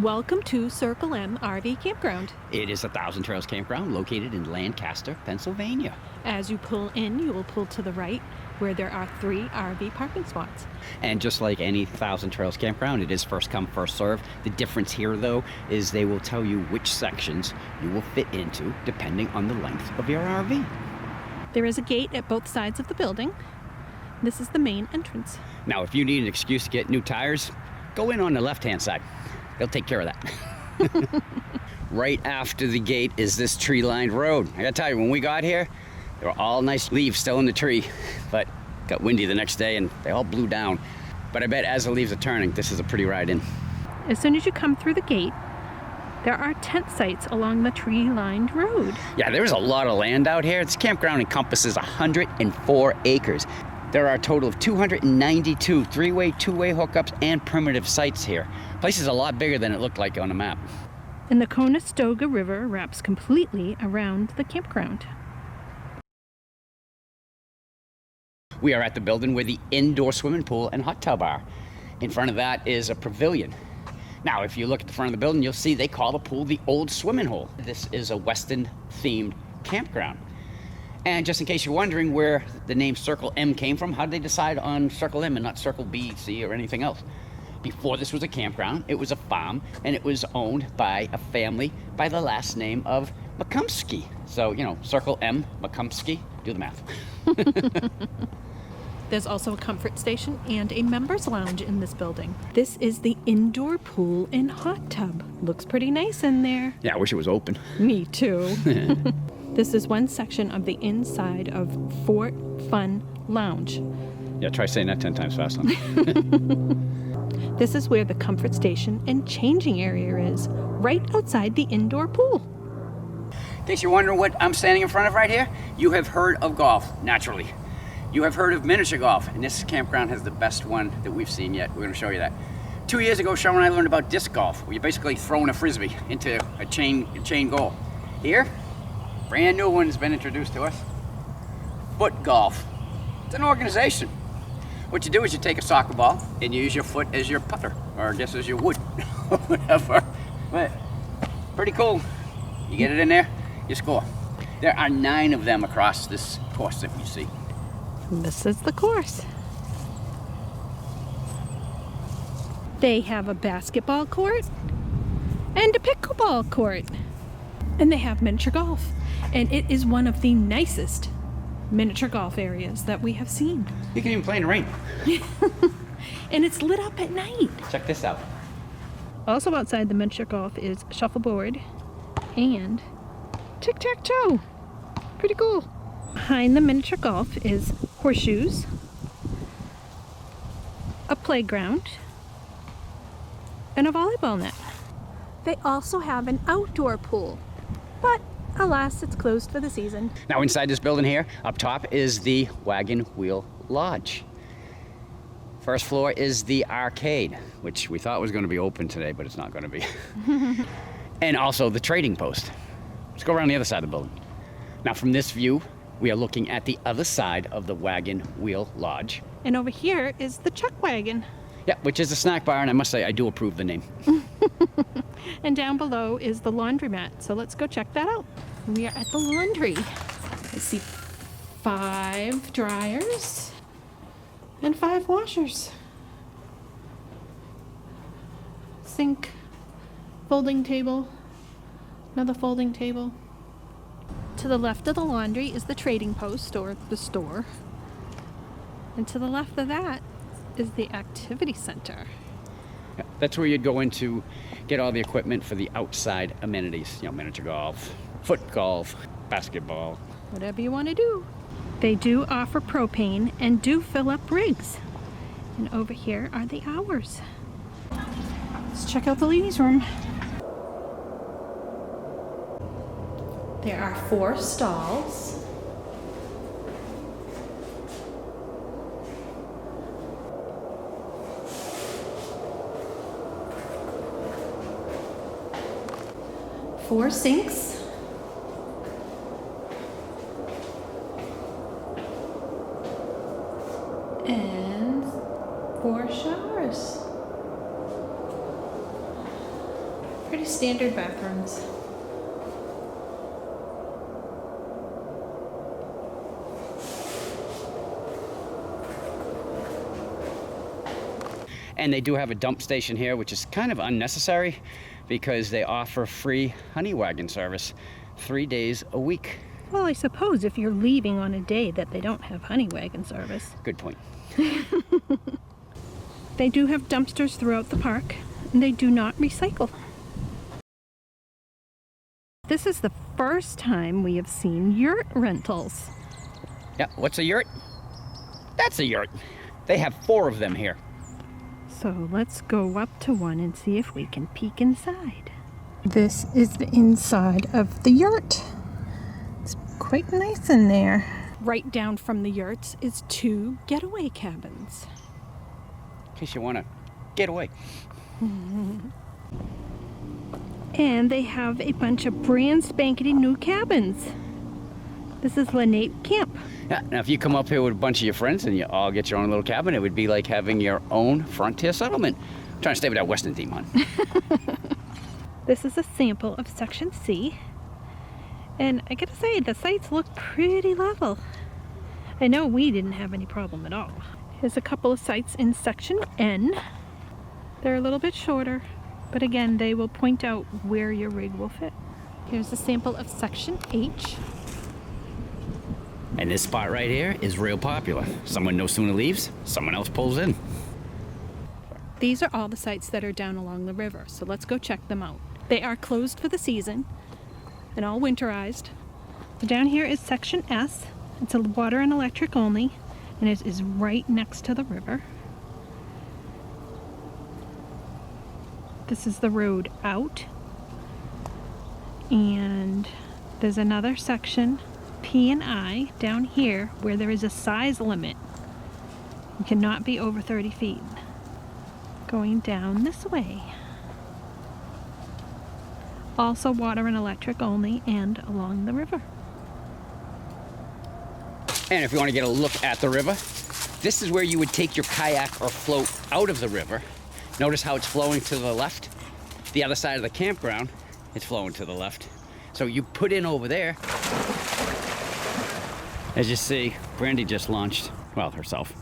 Welcome to Circle M RV Campground. It is a Thousand Trails Campground located in Lancaster, Pennsylvania. As you pull in, you will pull to the right where there are 3 RV parking spots. And just like any Thousand Trails Campground, it is first come, first serve. The difference here, though, is they will tell you which sections you will fit into depending on the length of your RV. There is a gate at both sides of the building. This is the main entrance. Now, if you need an excuse to get new tires, go in on the left-hand side. They'll take care of that. Right after the gate is this tree-lined road. I gotta tell you, when we got here, there were all nice leaves still in the tree, but got windy the next day and they all blew down. But I bet as the leaves are turning, this is a pretty ride in. As soon as you come through the gate, there are tent sites along the tree-lined road. Yeah, there's a lot of land out here. This campground encompasses 104 acres. There are a total of 292 three-way, two-way hookups and primitive sites here. Place is a lot bigger than it looked like on the map. And the Conestoga River wraps completely around the campground. We are at the building where the indoor swimming pool and hot tub are. In front of that is a pavilion. Now, if you look at the front of the building, you'll see they call the pool the Old Swimming Hole. This is a Western-themed campground. And just in case you're wondering where the name Circle M came from, how did they decide on Circle M and not Circle B, C, or anything else? Before this was a campground, it was a farm, and it was owned by a family by the last name of McCumsky. So, you know, Circle M, McCumsky, do the math. There's also a comfort station and a members lounge in this building. This is the indoor pool and hot tub. Looks pretty nice in there. Yeah, I wish it was open. Me too. This is one section of the inside of Fort Fun Lounge. Yeah, try saying that 10 times faster. This is where the comfort station and changing area is, right outside the indoor pool. In case you're wondering what I'm standing in front of right here, you have heard of golf, naturally. You have heard of miniature golf, and this campground has the best one that we've seen yet. We're going to show you that. 2 years ago, Sean and I learned about disc golf, where you're basically throwing a frisbee into a chain goal. Here, brand new one's been introduced to us. Foot golf. It's an organization. What you do is you take a soccer ball and you use your foot as your putter, or I guess as your wood, or whatever. But pretty cool. You get it in there, you score. There are 9 of them across this course that you see. This is the course. They have a basketball court and a pickleball court. And they have miniature golf. And it is one of the nicest miniature golf areas that we have seen. You can even play in the rain. And it's lit up at night. Check this out. Also outside the miniature golf is shuffleboard and tic-tac-toe. Pretty cool. Behind the miniature golf is horseshoes, a playground, and a volleyball net. They also have an outdoor pool, but alas, it's closed for the season. Now inside this building here, up top is the Wagon Wheel Lodge. First floor is the arcade, which we thought was going to be open today, but it's not going to be. And also the trading post. Let's go around the other side of the building. Now from this view, we are looking at the other side of the Wagon Wheel Lodge. And over here is the Chuck Wagon. Yeah, which is a snack bar, and I must say, I do approve the name. And down below is the laundromat, so let's go check that out. We are at the laundry. I see 5 dryers and 5 washers. Sink, folding table, another folding table. To the left of the laundry is the trading post, or the store. And to the left of that is the activity center. Yeah, that's where you'd go in to get all the equipment for the outside amenities. You know, miniature golf, foot golf, basketball. Whatever you want to do. They do offer propane and do fill up rigs. And over here are the hours. Let's check out the ladies' room. There are 4 stalls. Four sinks. And 4 showers. Pretty standard bathrooms. And they do have a dump station here, which is kind of unnecessary because they offer free honey wagon service 3 days a week. Well, I suppose if you're leaving on a day that they don't have honey wagon service. Good point. They do have dumpsters throughout the park, and they do not recycle. This is the first time we have seen yurt rentals. Yeah, what's a yurt? That's a yurt. They have 4 of them here. So let's go up to one and see if we can peek inside. This is the inside of the yurt. It's quite nice in there. Right down from the yurts is 2 getaway cabins. In case you want to get away. And they have a bunch of brand spankety new cabins. This is Lancaster Camp. Yeah, now if you come up here with a bunch of your friends and you all get your own little cabin, it would be like having your own frontier settlement. I'm trying to stay with that Western theme, hon. This is a sample of Section C. And I gotta say, the sites look pretty level. I know we didn't have any problem at all. Here's a couple of sites in Section N. They're a little bit shorter, but again, they will point out where your rig will fit. Here's a sample of Section H. And this spot right here is real popular. Someone no sooner leaves, someone else pulls in. These are all the sites that are down along the river, so let's go check them out. They are closed for the season and all winterized. Down here is Section S. It's a water and electric only, and it is right next to the river. This is the road out. And there's another section, P and I, down here where there is a size limit. You cannot be over 30 feet. Going down this way. Also water and electric only and along the river. And if you want to get a look at the river, this is where you would take your kayak or float out of the river. Notice how it's flowing to the left? The other side of the campground, it's flowing to the left. So you put in over there. As you see, Brandy just launched, well, herself.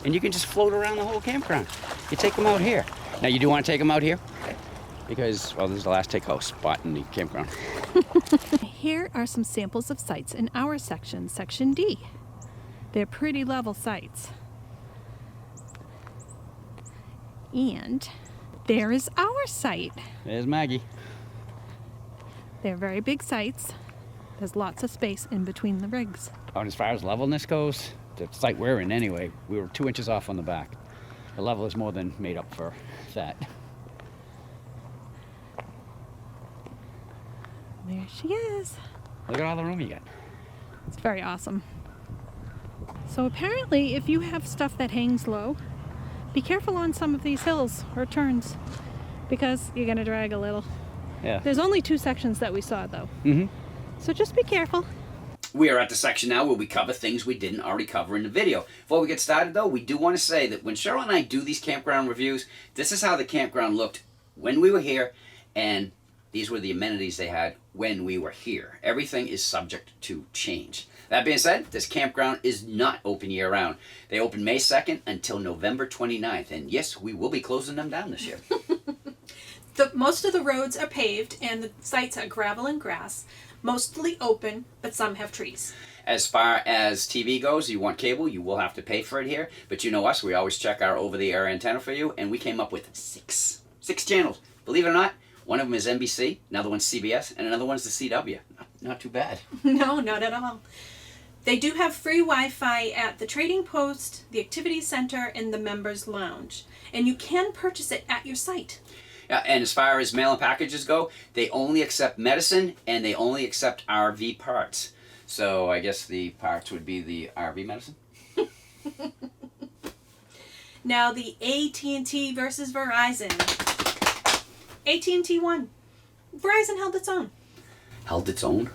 And you can just float around the whole campground. You take them out here. Now you do want to take them out here because, well, this is the last takeout spot in the campground. Here are some samples of sites in our section, Section D. They're pretty level sites. And there is our site. There's Maggie. They're very big sites. There's lots of space in between the rigs. Oh, and as far as levelness goes, the site we're in anyway, we were 2 inches off on the back. The level is more than made up for that. There she is. Look at all the room you got. It's very awesome. So apparently, if you have stuff that hangs low, be careful on some of these hills or turns because you're going to drag a little. Yeah. There's only 2 sections that we saw though. So just be careful. We are at the section now where we cover things we didn't already cover in the video. Before we get started though, we do want to say that when Cheryl and I do these campground reviews, this is how the campground looked when we were here, and these were the amenities they had when we were here. Everything is subject to change. That being said, this campground is not open year-round. They open May 2nd until November 29th, and yes, we will be closing them down this year. Most of the roads are paved and the sites are gravel and grass, mostly open, but some have trees. As far as TV goes, you want cable, you will have to pay for it here. But you know us, we always check our over-the-air antenna for you, and we came up with six channels. Believe it or not, one of them is NBC, another one's CBS, and another one's the CW. Not too bad. No, not at all. They do have free Wi-Fi at the Trading Post, the Activity Center, and the Members Lounge. And you can purchase it at your site. Yeah, and as far as mail and packages go, they only accept medicine and they only accept RV parts. So I guess the parts would be the RV medicine. Now the AT&T versus Verizon. AT&T won. Verizon held its own. Held its own?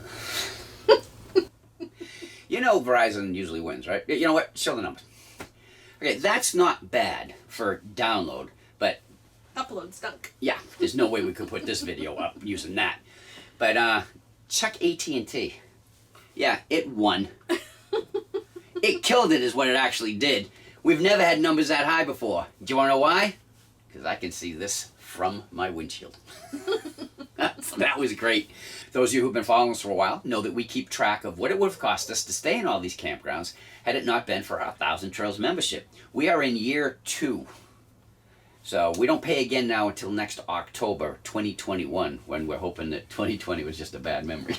You know Verizon usually wins, right? You know what? Show the numbers. Okay, that's not bad for download, but Upload stunk. Yeah, there's no way we could put this video up using that. But check AT&T. Yeah, it won. It killed it is what it actually did. We've never had numbers that high before. Do you want to know why? Because I can see this from my windshield. So that was great. Those of you who've been following us for a while know that we keep track of what it would have cost us to stay in all these campgrounds had it not been for our Thousand Trails membership. We are in year 2. So we don't pay again now until next October 2021, when we're hoping that 2020 was just a bad memory.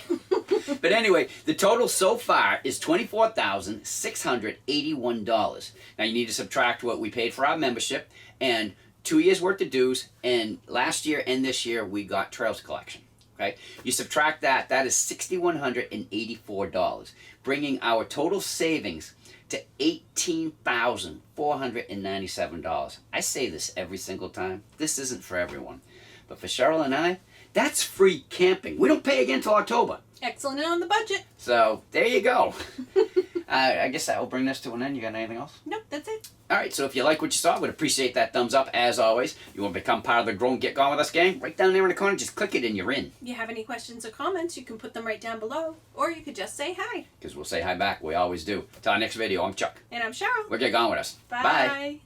But anyway, the total so far is $24,681. Now you need to subtract what we paid for our membership and 2 years worth of dues, and last year and this year we got Trails Collection. Okay, you subtract that, that is $6,184, bringing our total savings to $18,497. I say this every single time. This isn't for everyone. But for Cheryl and I, that's free camping. We don't pay again until October. Excellent and on the budget. So there you go. I guess that will bring this to an end. You got anything else? Nope, that's it. All right, so if you like what you saw, we'd appreciate that thumbs up as always. You want to become part of the Grow and Get Gone With Us gang? Right down there in the corner, just click it and you're in. If you have any questions or comments, you can put them right down below. Or you could just say hi. Because we'll say hi back. We always do. Till our next video, I'm Chuck. And I'm Cheryl. We'll get gone with us. Bye.